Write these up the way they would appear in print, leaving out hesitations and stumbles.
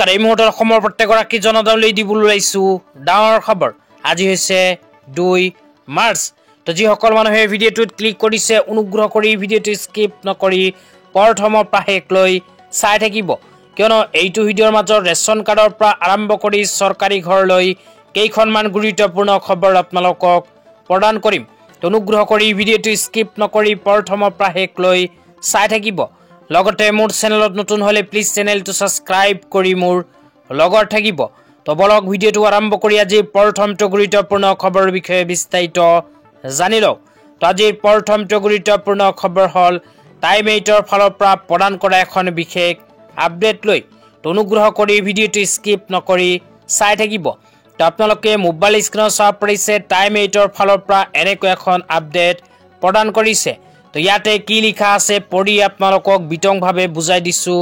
নমস্কাৰ এই মুহূৰ্তত অসমৰ প্ৰত্যেকগৰাকী জনতালৈ দিবলৈ ওলাইছো ডাঙৰ খবৰ আজি হৈছে 2 মাৰ্চ তো যিসকল মানুহে ভিডিঅ'টোত ক্লিক কৰিছে অনুগ্ৰহ কৰি ভিডিঅ'টো স্কিপ নকৰি প্ৰথমৰ পৰা শেষলৈ চাই থাকিব কিয়নো এইটো ভিডিঅ'ৰ মাজত ৰেচন কাৰ্ডৰ পৰা আৰম্ভ কৰি চৰকাৰী ঘৰলৈ কেইখনমান গুৰুত্বপূৰ্ণ খবৰ আপোনালোকক প্ৰদান কৰিম তো অনুগ্ৰহ কৰি ভিডিঅ'টো স্কিপ নকৰি প্ৰথমৰ পৰা শেষলৈ চাই থাকিব লগতে মোৰ চেনেলত নতুন হলে প্লিজ চেনেলটো সাবস্ক্ৰাইব কৰি মোৰ লগৰ থাকিব তো বলক ভিডিঅ'টো আৰম্ভ কৰি আজি প্ৰথমটো গুৰুত্বপূৰ্ণ খবৰৰ বিষয়ে বিস্তাৰিত জানি লও তো আজি প্ৰথমটো গুৰুত্বপূৰ্ণ খবৰ হল টাইম 8ৰ ফালৰ পৰা প্ৰদান কৰা এখন বিশেষ আপডেট লৈ তো অনুগ্ৰহ কৰি ভিডিঅ'টো স্কিপ নকৰি চাই থাকিব তো আপোনালোকে মোবাইল স্ক্ৰীনত চাব পাৰিছে টাইম 8ৰ ফালৰ পৰা এনেকৈ এখন আপডেট প্ৰদান কৰিছে তো ইয়াতে কি লিখা আছে পঢ়ি আপোনালোকক বিতংভাৱে বুজাই দিছো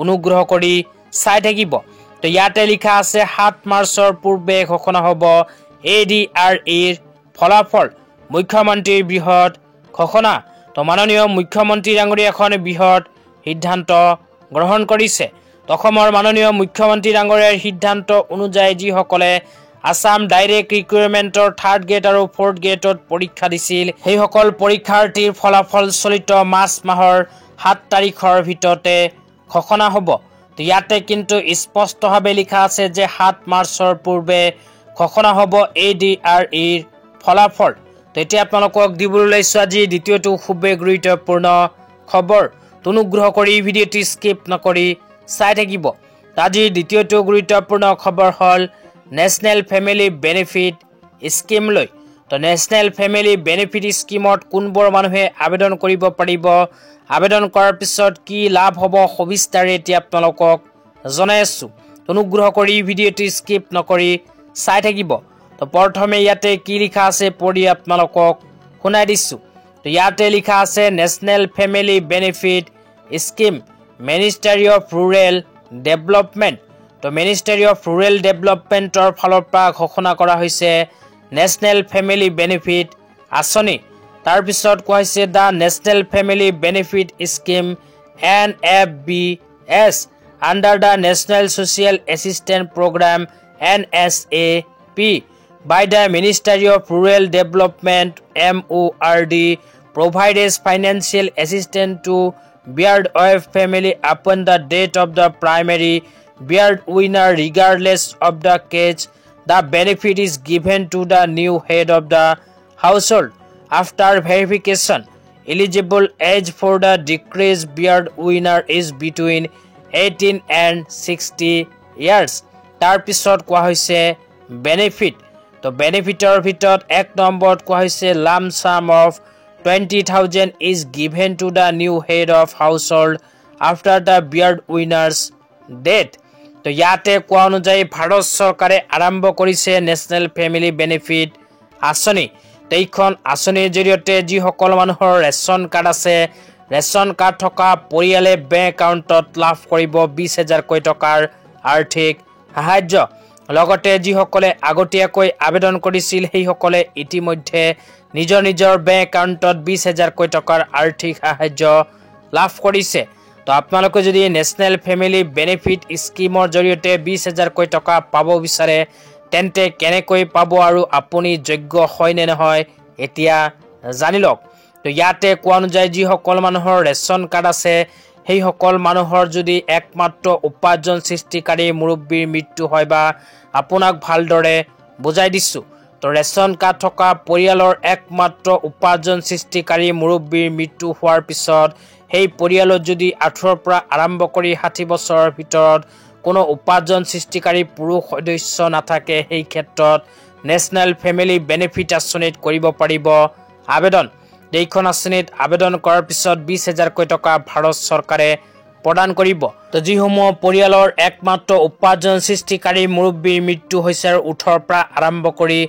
অনুগ্ৰহ কৰি চাই থাকিব তো ইয়াতে লিখা আছে 7 মাৰ্চৰ পূৰ্বে ঘোষণা হ'ব এডিআৰইৰ ফলাফল মুখ্যমন্ত্ৰীৰ বৃহৎ ঘোষণা তো মাননীয় মুখ্যমন্ত্ৰী ডাঙৰীয়া এখন বৃহৎ সিদ্ধান্ত গ্ৰহণ কৰিছে তো অসমৰ মাননীয় মুখ্যমন্ত্ৰী ডাঙৰীয়াৰ সিদ্ধান্ত অনুযায়ী যিসকলে আসাম ডাইৰেক্ট ৰিক্ৰুটমেন্টৰ 3rd গ্ৰেড আৰু 4th গ্ৰেডত পৰীক্ষা দিছিল সেই সকল পৰীক্ষাৰ্থীৰ ফলাফল চলিত মাৰ্চ মাহৰ 7 তাৰিখৰ ভিতৰতে ঘোষণা হ'ব তো ইয়াতে কিন্তু স্পষ্টভাৱে লিখা আছে যে 7 মাৰ্চৰ পূৰ্বে ঘোষণা হ'ব এডিআৰইৰ ফলাফল তো এতিয়া আপোনালোকক দিবলৈ লৈছো আজি দ্বিতীয়টো খুবেই গুৰুত্বপূৰ্ণ খবৰ অনুগ্ৰহ কৰি ভিডিঅ'টো স্কিপ নকৰি চাই থাকিব আজি দ্বিতীয়টো গুৰুত্বপূৰ্ণ খবৰ হল নেশনেল ফেমিলি বেনিফিট স্কিম লৈ তো নেশনেল ফেমিলি বেনিফিট স্কিমত কোনবোৰ মানুহে আবেদন কৰিব পাৰিব আবেদন কৰাৰ পিছত কি লাভ হ'ব সবিস্তাৰে এতিয়া আপোনালোকক জনাই আছো অনুগ্ৰহ কৰি ভিডিঅ'টো স্কিপ নকৰি চাই থাকিব তো প্ৰথমে ইয়াতে কি লিখা আছে পঢ়ি আপোনালোকক শুনাই দিছো তো ইয়াতে লিখা আছে national family benefit scheme ministry of rural development তো মিনিষ্ট্ৰী অফ ৰুৰেল ডেভেলপমেণ্টৰ ফালৰ পৰা ঘোষণা কৰা হৈছে নেশনেল ফেমিলি বেনিফিট আঁচনি তাৰ পিছত কোৱা হৈছে the national family benefit scheme NFBS under the national social assistance programme NSAP by the Ministry of Rural Development MORD provides financial assistance to breadwinner family upon the death of the primary breadwinner regardless of the case. The benefit is given to the new head of the household after verification. Eligible age for the decreased breadwinner is between 18 and 60 years. তাৰ পিছত কোৱা হৈছে benefit তো বেনিফিটৰ ভিতৰত 1 নম্বৰত কোৱা হৈছে লাম সাম of 20,000 is given to the new head of household after the breadwinner's death তো ইয়াতে কোৱা অনুযায়ী ভাৰত চৰকাৰে আৰম্ভ কৰিছে নেশনেল ফেমিলি বেনিফিট আঁচনি এইখন আঁচনিৰ জৰিয়তে যিসকল মানুহৰ ৰেচন কাৰ্ড আছে ৰেচন কাৰ্ড থকা পৰিয়ালে বেংক একাউণ্টত লাভ কৰিব 20,000 টকাৰ আৰ্থিক সাহায্য লগতে যিসকলে আগতীয়াকৈ আবেদন কৰিছিল সেই সকলে ইতিমধ্যে নিজৰ নিজৰ বেংক একাউণ্টত 20,000 টকাৰ আৰ্থিক সাহায্য লাভ কৰিছে তো আপোনালোকে যদি নেশনেল ফেমিলি বেনিফিট স্কিমৰ জৰিয়তে 20,000 টকা পাব বিচাৰে তেন্তে কেনেকৈ পাব আৰু আপুনি যোগ্য হয় নে নহয় এতিয়া জানি লওক তো ইয়াতে কোৱা অনুযায়ী যিসকল মানুহৰ ৰেচন কাৰ্ড আছে সেই সকল মানুহৰ যদি একমাত্ৰ উপাৰ্জন সৃষ্টিকাৰী মুৰব্বীৰ মৃত্যু হয় বা আপোনাক ভালদৰে বুজাই দিছো তো ৰেচন কাৰ্ড থকা পৰিয়ালৰ একমাত্ৰ উপাৰ্জন সৃষ্টিকাৰী মুৰব্বীৰ মৃত্যু হোৱাৰ পিছত সেই পৰিয়ালত যদি 18 পৰা আৰম্ভ কৰি 60 বছৰৰ ভিতৰত কোনো উপাৰ্জন সৃষ্টিকাৰী পুৰুষ সদস্য নাথাকে সেই ক্ষেত্ৰত নেশনেল ফেমিলি বেনিফিট আঁচনিত কৰিব পাৰিব আবেদন এইখন আঁচনিত আবেদন কৰাৰ পিছত 20,000 টকা ভাৰত চৰকাৰে প্ৰদান কৰিব তো যিসমূহ পৰিয়ালৰ একমাত্ৰ উপাৰ্জন সৃষ্টিকাৰী মুৰব্বীৰ মৃত্যু হৈছে 18 পৰা আৰম্ভ কৰি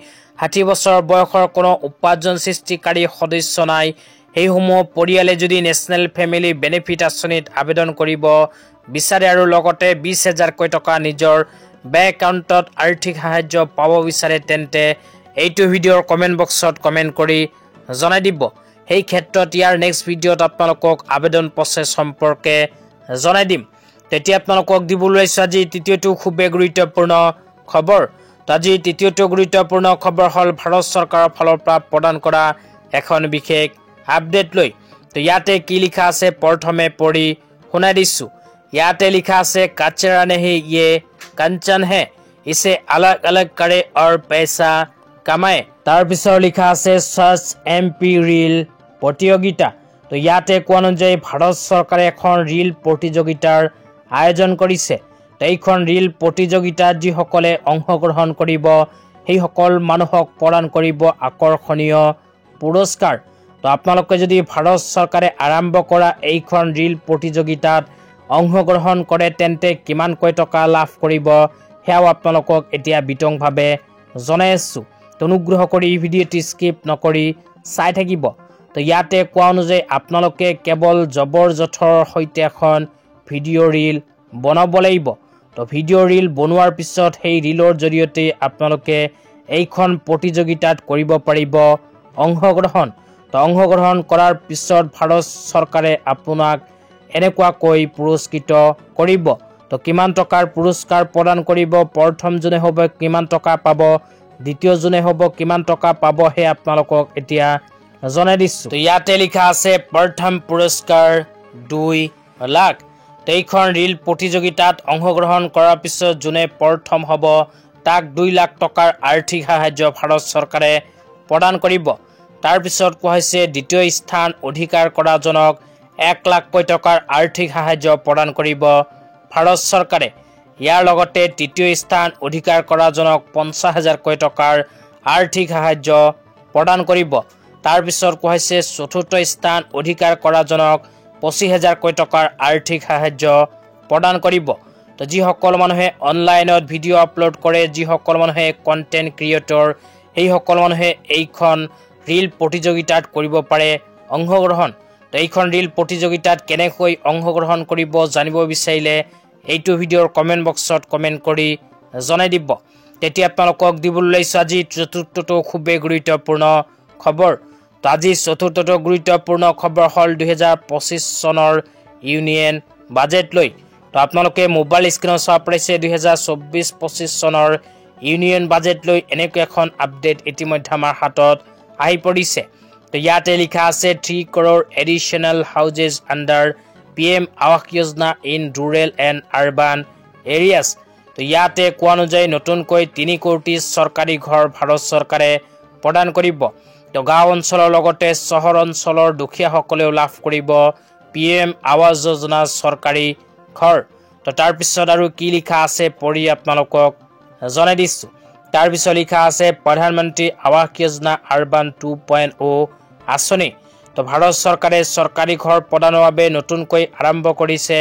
60 বছৰ বয়সৰ কোনো উপাৰ্জন সৃষ্টিকাৰী সদস্য নাই সেইসমূহ পৰিয়ালে যদি নেশনেল ফেমিলি বেনিফিট আঁচনিত আবেদন কৰিব বিচাৰে আৰু লগতে 20,000 টকা নিজৰ বেংক একাউণ্টত আৰ্থিক সাহায্য পাব বিচাৰে তেন্তে এইটো ভিডিঅ'ৰ কমেন্ট বক্সত কমেন্ট কৰি জনাই দিব সেই ক্ষেত্ৰত ইয়াৰ নেক্সট ভিডিঅ'ত আপোনালোকক আবেদন প্ৰচেছ সম্পৰ্কে জনাই দিম তেতিয়া আপোনালোকক দিবলৈ লৈছো আজি তৃতীয়টো খুবেই গুৰুত্বপূৰ্ণ খবৰ। তো আজি তৃতীয়টো গুৰুত্বপূৰ্ণ খবৰ হ'ল ভাৰত চৰকাৰৰ ফালৰ পৰা প্ৰদান কৰা এখন বিশেষ আপডেট লৈ। তো ইয়াতে কি লিখা আছে প্ৰথমে পঢ়ি শুনাই দিছো। ইয়াতে লিখা আছে कचरा नहीं ये कंचन है, इसे अलग अलग करे और पैसा कमाए। তাৰ পিছত লিখা আছে সাৰ্চ এমপি ৰিল প্ৰতিযোগিতা। তো ইয়াতে কোৱা অনুযায়ী ভাৰত চৰকাৰে এখন ৰিল প্ৰতিযোগিতাৰ আয়োজন কৰিছে। এইখন ৰিল প্ৰতিযোগিতাত যিসকলে অংশগ্ৰহণ কৰিব সেইসকল মানুহক প্ৰদান কৰিব আকৰ্ষণীয় পুৰস্কাৰ। তো আপোনালোকে যদি ভাৰত চৰকাৰে আৰম্ভ কৰা এইখন ৰিল প্ৰতিযোগিতাত অংশগ্ৰহণ কৰে তেন্তে কিমানকৈ টকা লাভ কৰিব সেয়াও আপোনালোকক এতিয়া বিতংভাৱে জনাই আছো। তো অনুগ্ৰহ কৰি ভিডিঅ'টি স্কিপ নকৰি চাই থাকিব। তো ইয়াতে কোৱা অনুযায়ী আপোনালোকে কেৱল জবৰ জথৰ সৈতে এখন ভিডিঅ' ৰিল বনাব লাগিব। তো ভিডিঅ' ৰিল বনোৱাৰ পিছত সেই ৰিলৰ জৰিয়তে আপোনালোকে এইখন প্ৰতিযোগিতাত কৰিব পাৰিব অংশগ্ৰহণ। তো অংশগ্ৰহণ কৰাৰ পিছত ভাৰত চৰকাৰে আপোনাক এনেকুৱাকৈ পুৰস্কৃত কৰিব। তো কিমান টকাৰ পুৰস্কাৰ প্ৰদান কৰিব, প্ৰথমজনে হ'ব কিমান টকা পাব, দ্বিতীয়জনে হ'ব কিমান টকা পাব সেই আপোনালোকক এতিয়া জনাই দিছো। তো ইয়াতে লিখা আছে প্ৰথম পুৰস্কাৰ 2 লাখ। তো এইখন ৰিল প্ৰতিযোগিতাত অংশগ্ৰহণ কৰাৰ পিছত যোনে প্ৰথম হ'ব তাক 2 লাখ টকাৰ আৰ্থিক সাহায্য ভাৰত চৰকাৰে প্ৰদান কৰিব। তাৰপিছত কোৱা হৈছে দ্বিতীয় স্থান অধিকাৰ কৰাজনক 1 লাখকৈ টকাৰ আৰ্থিক সাহায্য প্ৰদান কৰিব ভাৰত চৰকাৰে। ইয়াৰ লগতে তৃতীয় স্থান অধিকাৰ কৰাজনক 50,000কৈ টকাৰ আৰ্থিক সাহায্য প্ৰদান কৰিব। তাৰপিছত কোৱা হৈছে চতুৰ্থ স্থান অধিকাৰ কৰাজনক 25,000কৈ টকাৰ আৰ্থিক সাহায্য প্ৰদান কৰিব। তো যিসকল মানুহে অনলাইনত ভিডিঅ' আপলোড কৰে, যিসকল মানুহে কণ্টেণ্ট ক্ৰিয়েটৰ, সেইসকল মানুহে এইখন ৰিল প্ৰতিযোগিতাত কৰিব পাৰে অংশগ্ৰহণ। তো এইখন ৰিল প্ৰতিযোগিতাত কেনেকৈ অংশগ্ৰহণ কৰিব জানিব বিচাৰিলে এইটো ভিডিঅ'ৰ কমেণ্ট বক্সত কমেণ্ট কৰি জনাই দিব। তেতিয়া আপোনালোকক দিবলৈ লৈছো আজি চতুৰ্থটো খুবেই গুৰুত্বপূৰ্ণ খবৰ। তো আজি চতুৰ্থটো গুৰুত্বপূৰ্ণ খবৰ হ'ল 2025 চনৰ ইউনিয়ন বাজেট লৈ। তো আপোনালোকে মোবাইল স্ক্ৰীনত চাব পাৰিছে 2024-25 চনৰ ইউনিয়ন বাজেট লৈ এনেকৈ এখন আপডেট ইতিমধ্যে আমাৰ হাতত আহি পৰিছে। তো ইয়াতে লিখা আছে 3 crore additional houses under PM Awas Yojana in rural and urban areas. তো ইয়াতে কোৱা অনুযায়ী নতুনকৈ 3 কোটি চৰকাৰী ঘৰ ভাৰত চৰকাৰে প্ৰদান কৰিব। তো গাঁও অঞ্চলৰ লগতে চহৰ অঞ্চলৰ দুখীয়াসকলেও লাভ কৰিব PM আৱাস যোজনা চৰকাৰী ঘৰ। তো তাৰপিছত আৰু কি লিখা আছে পঢ়ি আপোনালোকক জনাই দিছোঁ। তাৰপিছত লিখা আছে প্ৰধানমন্ত্ৰী আৱাস যোজনা আৰ্বান 2.0 আঁচনি। তো ভাৰত চৰকাৰে চৰকাৰী ঘৰ প্ৰদানৰ বাবে নতুনকৈ আৰম্ভ কৰিছে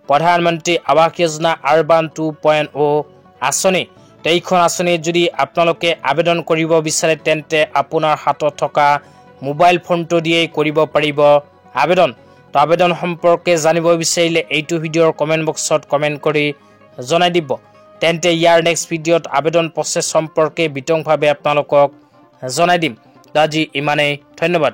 প্ৰধানমন্ত্ৰী আৱাস যোজনা আৰ্বান 2.0 আঁচনি। তো এইখন আঁচনিত যদি আপোনালোকে আবেদন কৰিব বিচাৰে তেন্তে আপোনাৰ হাতত থকা মোবাইল ফোনটো দিয়েই কৰিব পাৰিব আবেদন। তো আবেদন সম্পৰ্কে জানিব বিচাৰিলে এইটো ভিডিঅ'ৰ কমেণ্ট বক্সত কমেণ্ট কৰি জনাই দিব। তেন্তে ইয়াৰ নেক্সট ভিডিঅ'ত আবেদন প্ৰচেছ সম্পৰ্কে বিতংভাৱে আপোনালোকক জনাই দিম। তো আজি ইমানেই, ধন্যবাদ।